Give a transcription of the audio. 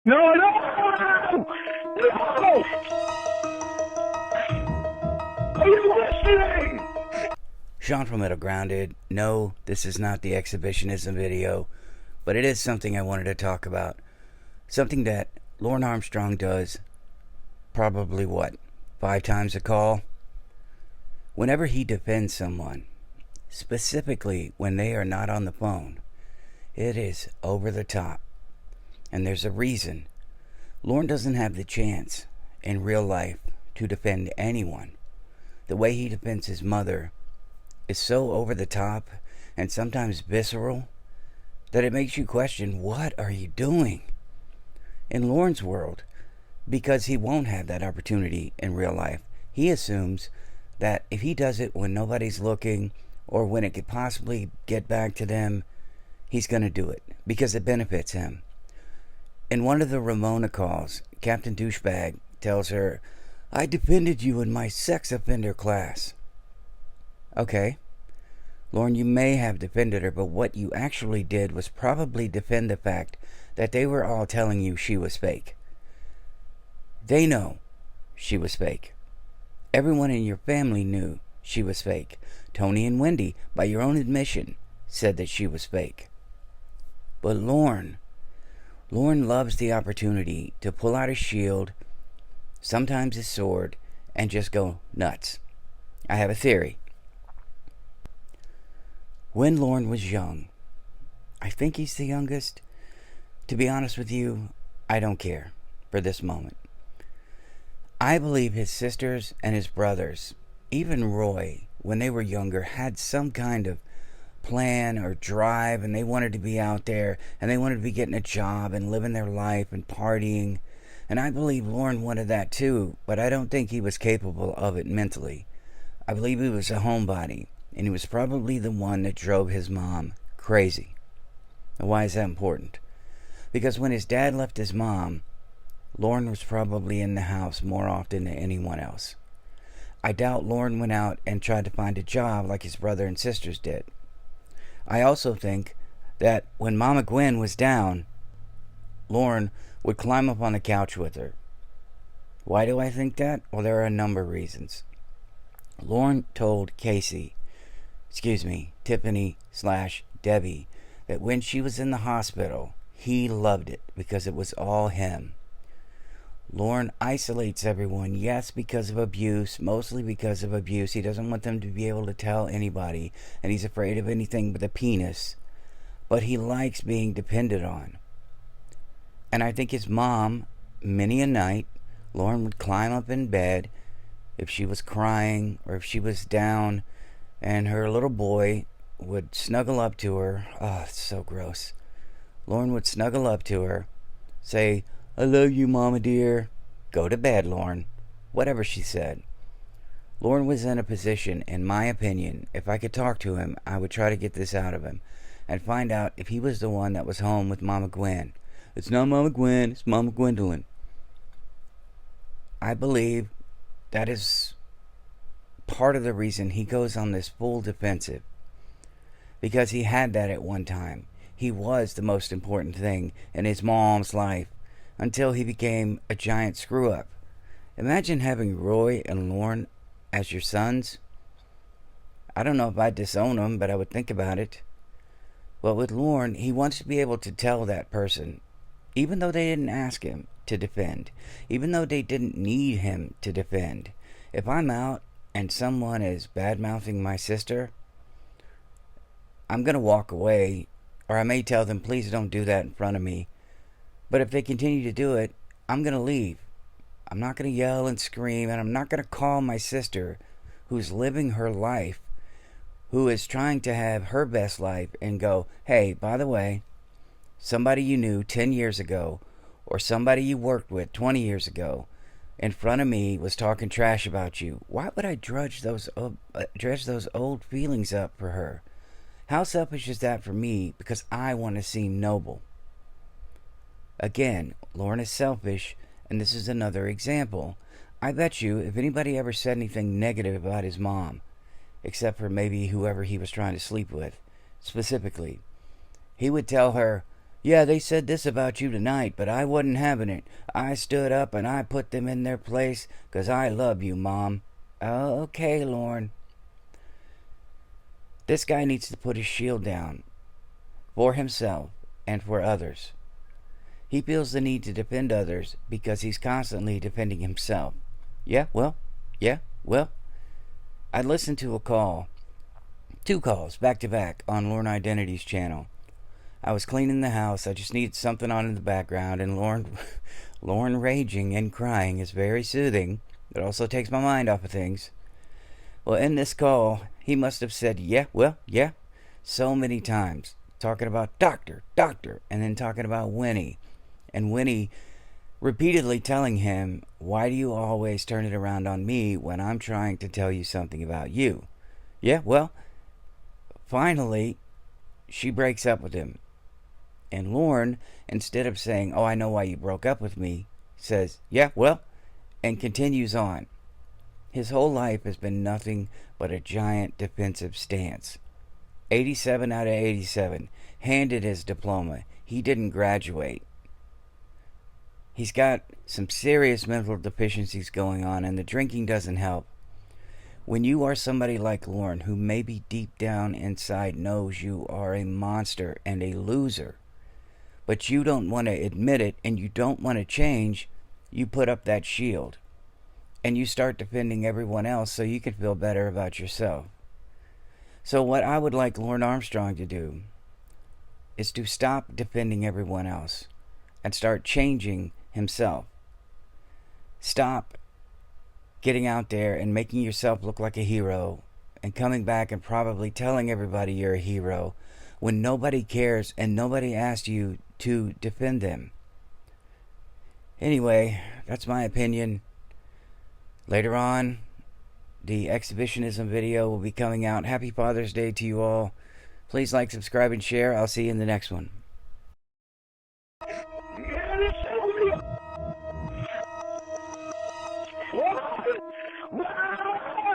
No, no! No! Are you listening? Sean from Middle Grounded. No, this is not the exhibitionism video, but it is something I wanted to talk about. Something that Lorne Armstrong does probably, 5 times a call? Whenever he defends someone, specifically when they are not on the phone, it is over the top. And there's a reason. Lorne doesn't have the chance in real life to defend anyone. The way he defends his mother is so over the top and sometimes visceral that it makes you question, what are you doing? In Lorne's world, because he won't have that opportunity in real life, he assumes that if he does it when nobody's looking or when it could possibly get back to them, he's going to do it because it benefits him. In one of the Ramona calls, Captain Douchebag tells her, "I defended you in my sex offender class." Okay, Lorne, you may have defended her, but what you actually did was probably defend the fact that they were all telling you she was fake. They know she was fake. Everyone in your family knew she was fake. Tony and Wendy, by your own admission, said that she was fake. But Lorne loves the opportunity to pull out his shield, sometimes his sword, and just go nuts. I have a theory. When Lorne was young, I think he's the youngest. To be honest with you, I don't care for this moment. I believe his sisters and his brothers, even Roy, when they were younger, had some kind of plan or drive, and they wanted to be out there, and they wanted to be getting a job and living their life and partying. And I believe Lorne wanted that too, but I don't think he was capable of it mentally. I believe he was a homebody, and he was probably the one that drove his mom crazy. Now, why is that important? Because when his dad left his mom, Lorne was probably in the house more often than anyone else. I doubt Lorne went out and tried to find a job like his brother and sisters did. I also think that when Mama Gwen was down, Lorne would climb up on the couch with her. Why do I think that? Well, there are a number of reasons. Lorne told Tiffany/Debbie, that when she was in the hospital, he loved it because it was all him. Lorne isolates everyone, yes, because of abuse, mostly because of abuse. He doesn't want them to be able to tell anybody, and he's afraid of anything but a penis. But he likes being depended on. And I think his mom, many a night, Lorne would climb up in bed if she was crying or if she was down, and her little boy would snuggle up to her. Oh, it's so gross. Lorne would snuggle up to her, say, "I love you, Mama dear. Go to bed, Lorne." Whatever she said. Lorne was in a position, in my opinion, if I could talk to him, I would try to get this out of him and find out if he was the one that was home with Mama Gwen. It's not Mama Gwen, it's Mama Gwendolyn. I believe that is part of the reason he goes on this full defensive. Because he had that at one time. He was the most important thing in his mom's life until he became a giant screw-up. Imagine having Roy and Lorne as your sons. I don't know if I'd disown them, but I would think about it. Well, with Lorne, he wants to be able to tell that person, even though they didn't ask him to defend, even though they didn't need him to defend. If I'm out and someone is bad-mouthing my sister, I'm going to walk away, or I may tell them, please don't do that in front of me. But if they continue to do it, I'm going to leave. I'm not going to yell and scream, and I'm not going to call my sister, who's living her life, who is trying to have her best life, and go, hey, by the way, somebody you knew 10 years ago, or somebody you worked with 20 years ago, in front of me was talking trash about you. Why would I dredge those old feelings up for her? How selfish is that for me? Because I want to seem noble. Again, Lorne is selfish, and this is another example. I bet you if anybody ever said anything negative about his mom, except for maybe whoever he was trying to sleep with, specifically, he would tell her, Yeah, they said this about you tonight, but I wasn't having it. I stood up and I put them in their place 'cause I love you, Mom. Okay, Lorne. This guy needs to put his shield down for himself and for others. He feels the need to defend others because he's constantly defending himself. Yeah, well, I listened to a call, 2 calls back to back on Lorne Identity's channel. I was cleaning the house. I just needed something on in the background, and Lorne raging and crying is very soothing. It also takes my mind off of things. Well, in this call, he must have said, yeah, so many times, talking about doctor, and then talking about Winnie. And Winnie repeatedly telling him, why do you always turn it around on me when I'm trying to tell you something about you? Yeah, well, finally, she breaks up with him. And Lorne, instead of saying, oh, I know why you broke up with me, says, yeah, well, and continues on. His whole life has been nothing but a giant defensive stance. 87 out of 87. Handed his diploma. He didn't graduate. He's got some serious mental deficiencies going on, and the drinking doesn't help. When you are somebody like Lorne, who maybe deep down inside knows you are a monster and a loser, but you don't want to admit it and you don't want to change, you put up that shield. And you start defending everyone else so you can feel better about yourself. So what I would like Lorne Armstrong to do is to stop defending everyone else and start changing himself. Stop getting out there and making yourself look like a hero and coming back and probably telling everybody you're a hero when nobody cares and nobody asked you to defend them. Anyway, that's my opinion. Later on, the exhibitionism video will be coming out. Happy Father's Day to you all. Please like, subscribe, and share. I'll see you in the next one.